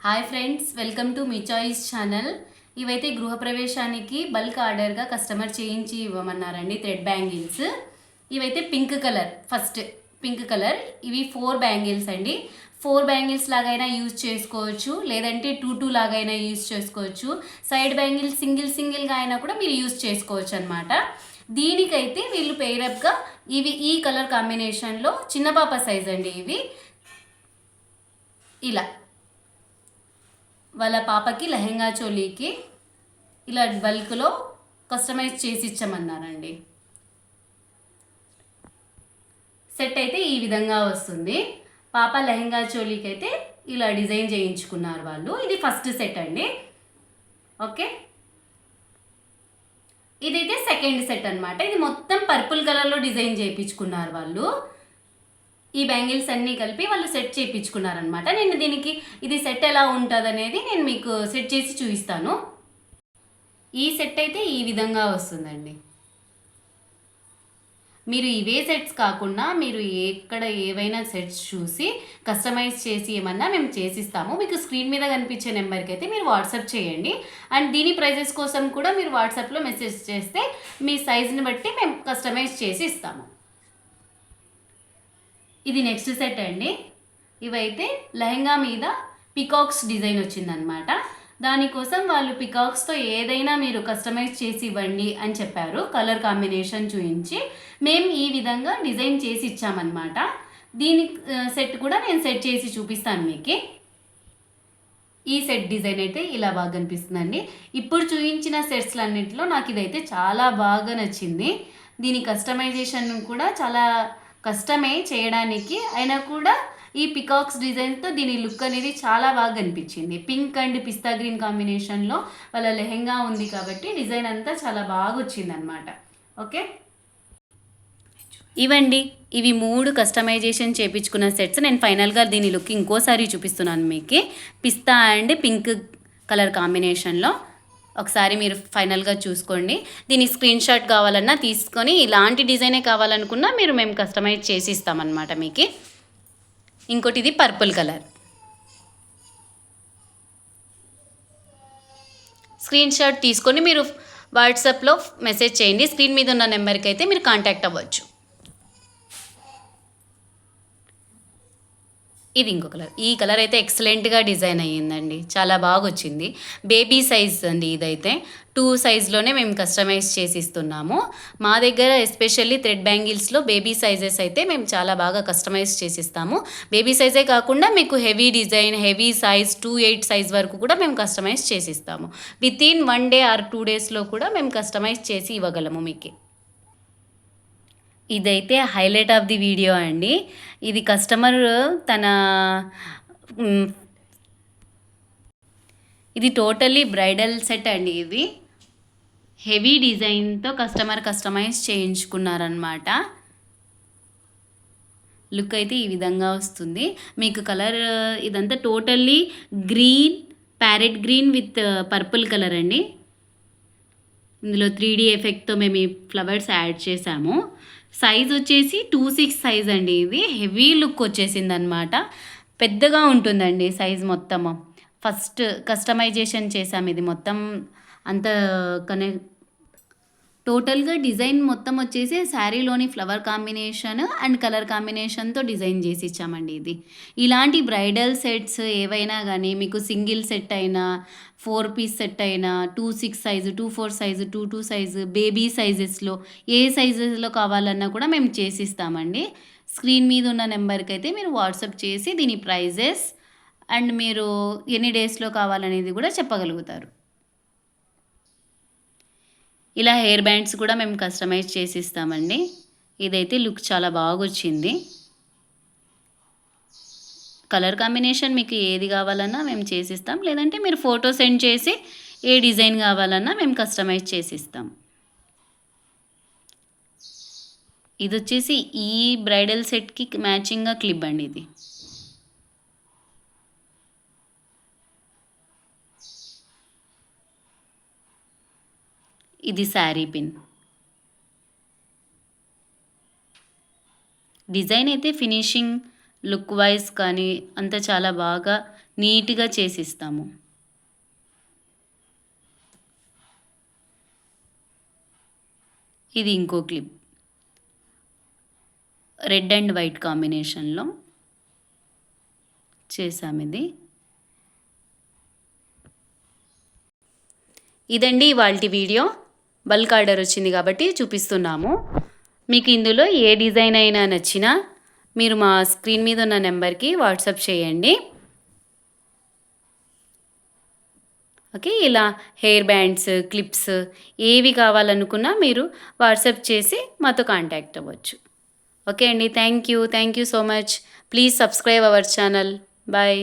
Hi friends, welcome to me choice channel. ఇవైతే గృహప్రవేశానికి bulk ఆర్డర్గా customer చేయించి ఇవ్వమన్నారండి. థ్రెడ్ బ్యాంగిల్స్ ఇవైతే pink colour, first pink colour. ఇవి 4 bangles అండి. 4 బ్యాంగిల్స్ లాగైనా యూజ్ చేసుకోవచ్చు, లేదంటే 2 లాగైనా యూజ్ చేసుకోవచ్చు. సైడ్ బ్యాంగిల్స్ సింగిల్గా అయినా కూడా మీరు యూజ్ చేసుకోవచ్చు అనమాట. దీనికైతే వీళ్ళు పేరప్గా ఇవి ఈ కలర్ కాంబినేషన్లో చిన్న పాప సైజ్ అండి. ఇవి ఇలా వాళ్ళ పాపకి లెహెంగా చోలీకి ఇలా బల్క్లో కస్టమైజ్ చేసి ఇచ్చామన్నారండి. సెట్ అయితే ఈ విధంగా వస్తుంది. పాప లెహెంగా చోలీకి అయితే ఇలా డిజైన్ చేయించుకున్నారు వాళ్ళు. ఇది ఫస్ట్ సెట్ అండి. ఓకే, ఇదైతే సెకండ్ సెట్ అనమాట. ఇది మొత్తం పర్పుల్ కలర్లో డిజైన్ చేయించుకున్నారు వాళ్ళు. ఈ బ్యాంగిల్స్ అన్నీ కలిపి వాళ్ళు సెట్ చేయించుకున్నారనమాట. నేను దీనికి ఇది సెట్ ఎలా ఉంటుంది అనేది నేను మీకు సెట్ చేసి చూపిస్తాను. ఈ సెట్ అయితే ఈ విధంగా వస్తుందండి. మీరు ఇవే సెట్స్ కాకుండా మీరు ఎక్కడ ఏవైనా సెట్స్ చూసి కస్టమైజ్ చేసి ఏమన్నా మేము చేసిస్తాము. మీకు స్క్రీన్ మీద కనిపించే నెంబర్కి అయితే మీరు వాట్సాప్ చేయండి. అండ్ దీని ప్రైజెస్ కోసం కూడా మీరు వాట్సాప్లో మెసేజ్ చేస్తే మీ సైజుని బట్టి మేము కస్టమైజ్ చేసి ఇస్తాము. ఇది నెక్స్ట్ సెట్ అండి. ఇవైతే లెహంగా మీద పికాక్స్ డిజైన్ వచ్చిందనమాట. దానికోసం వాళ్ళు పికాక్స్తో ఏదైనా మీరు కస్టమైజ్ చేసి ఇవ్వండి అని చెప్పారు. కలర్ కాంబినేషన్ చూపించి మేము ఈ విధంగా డిజైన్ చేసి ఇచ్చామన్నమాట. దీని సెట్ కూడా నేను సెట్ చేసి చూపిస్తాను మీకు. ఈ సెట్ డిజైన్ అయితే ఇలా బాగా కనిపిస్తుందండి. ఇప్పుడు చూపించిన సెట్స్లన్నింటిలో నాకు ఇదైతే చాలా బాగా నచ్చింది. దీని కస్టమైజేషన్ కూడా చాలా కష్టమే చేయడానికి, అయినా కూడా ఈ పికాక్స్ డిజైన్తో దీని లుక్ అనేది చాలా బాగా కనిపించింది. పింక్ అండ్ పిస్తా గ్రీన్ కాంబినేషన్లో వాళ్ళ లెహెంగా ఉంది కాబట్టి డిజైన్ అంతా చాలా బాగా వచ్చింది అనమాట. ఓకే, ఇవండి ఇవి 3 కస్టమైజేషన్ చేయించుకున్న సెట్స్. నేను ఫైనల్గా దీని లుక్ ఇంకోసారి చూపిస్తున్నాను మీకు. పిస్తా అండ్ పింక్ కలర్ కాంబినేషన్లో ఒకసారి మీరు ఫైనల్గా చూసుకోండి. దీని స్క్రీన్ షాట్ కావాలన్నా తీసుకొని ఇలాంటి డిజైనే కావాలనుకున్నా మేము కస్టమైజ్ చేసి ఇస్తామన్నమాట మీకు. ఇంకోటి ఇది పర్పుల్ కలర్. స్క్రీన్ షాట్ తీసుకొని మీరు వాట్సాప్లో మెసేజ్ చేయండి. స్క్రీన్ మీద ఉన్న నెంబర్కి అయితే మీరు కాంటాక్ట్ అవ్వచ్చు. ఇది ఇంకో కలర్. ఈ కలర్ అయితే ఎక్సలెంట్గా డిజైన్ అయ్యిందండి, చాలా బాగా వచ్చింది. బేబీ సైజ్ అండి ఇదైతే. 2 సైజ్లోనే మేము కస్టమైజ్ చేసి ఇస్తున్నాము. మా దగ్గర ఎస్పెషల్లీ థ్రెడ్ బ్యాంగిల్స్లో బేబీ సైజెస్ అయితే మేము చాలా బాగా కస్టమైజ్ చేసి ఇస్తాము. బేబీ సైజే కాకుండా మీకు heavy design, heavy size 2/8 size వరకు కూడా మేము కస్టమైజ్ చేసి ఇస్తాము. వితిన్ 1 డే ఆర్ 2 డేస్లో కూడా మేము కస్టమైజ్ చేసి ఇవ్వగలము మీకు. ఇదైతే హైలైట్ ఆఫ్ ది వీడియో అండి. ఇది కస్టమర్ తన ఇది టోటల్లీ బ్రైడల్ సెట్ అండి. ఇది హెవీ డిజైన్తో కస్టమర్ కస్టమైజ్ చేయించుకున్నారనమాట. లుక్ అయితే ఈ విధంగా వస్తుంది. మీకు కలర్ ఇదంతా totally green, parrot green with purple colour అండి. ఇందులో 3D ఎఫెక్ట్తో మేము ఈ ఫ్లవర్స్ యాడ్ చేసాము. సైజ్ వచ్చేసి 2/6 సైజ్ అండి. ఇది హెవీ లుక్ వచ్చేసింది అనమాట. పెద్దగా ఉంటుందండి సైజ్ మొత్తము. ఫస్ట్ కస్టమైజేషన్ చేసాము. ఇది మొత్తం అంత టోటల్గా డిజైన్ మొత్తం వచ్చేసి శారీలోని ఫ్లవర్ కాంబినేషన్ అండ్ కలర్ కాంబినేషన్తో డిజైన్ చేసి ఇచ్చామండి. ఇది ఇలాంటి బ్రైడల్ సెట్స్ ఏవైనా కానీ మీకు సింగిల్ సెట్ అయినా, 4 పీస్ సెట్ అయినా, 2/6 సైజు, 2/4 సైజు, 2/2 సైజు, బేబీ సైజెస్లో ఏ సైజెస్లో కావాలన్నా కూడా మేము చేసిస్తామండి. స్క్రీన్ మీద ఉన్న నెంబర్కి అయితే మీరు వాట్సాప్ చేసి దీని ప్రైజెస్ అండ్ మీరు ఎన్ని డేస్లో కావాలనేది కూడా చెప్పగలుగుతారు. ఇలా హెయిర్ బ్యాండ్స్ కూడా మేము కస్టమైజ్ చేసి ఇస్తామండి. ఇదైతే లుక్ చాలా బాగా వచ్చింది. కలర్ కాంబినేషన్ మీకు ఏది కావాలన్నా మేము చేసిస్తాం, లేదంటే మీరు ఫోటో సెండ్ చేసి ఏ డిజైన్ కావాలన్నా మేము కస్టమైజ్ చేసి ఇస్తాం. ఇది వచ్చేసి ఈ బ్రైడల్ సెట్కి మ్యాచింగ్గా క్లిప్ అండి. ఇది శారీ పిన్. డిజైన్ అయితే ఫినిషింగ్ లుక్ వైజ్ కానీ అంతా చాలా బాగా నీట్గా చేసిస్తాము. ఇది ఇంకో క్లిప్, రెడ్ అండ్ వైట్ కాంబినేషన్లో చేసాము. ఇదండి ఇవాల్టి వీడియో. బల్క్ ఆర్డర్ వచ్చింది కాబట్టి చూపిస్తున్నాము. మీకు ఇందులో ఏ డిజైన్ అయినా నచ్చినా మీరు మా స్క్రీన్ మీద ఉన్న నెంబర్కి వాట్సాప్ చేయండి. ఓకే, ఇలా హెయిర్ బ్యాండ్స్, క్లిప్స్ ఏవి కావాలనుకున్నా మీరు వాట్సాప్ చేసి మాతో కాంటాక్ట్ అవ్వచ్చు. ఓకే అండి, thank you so much. Please subscribe our channel. Bye.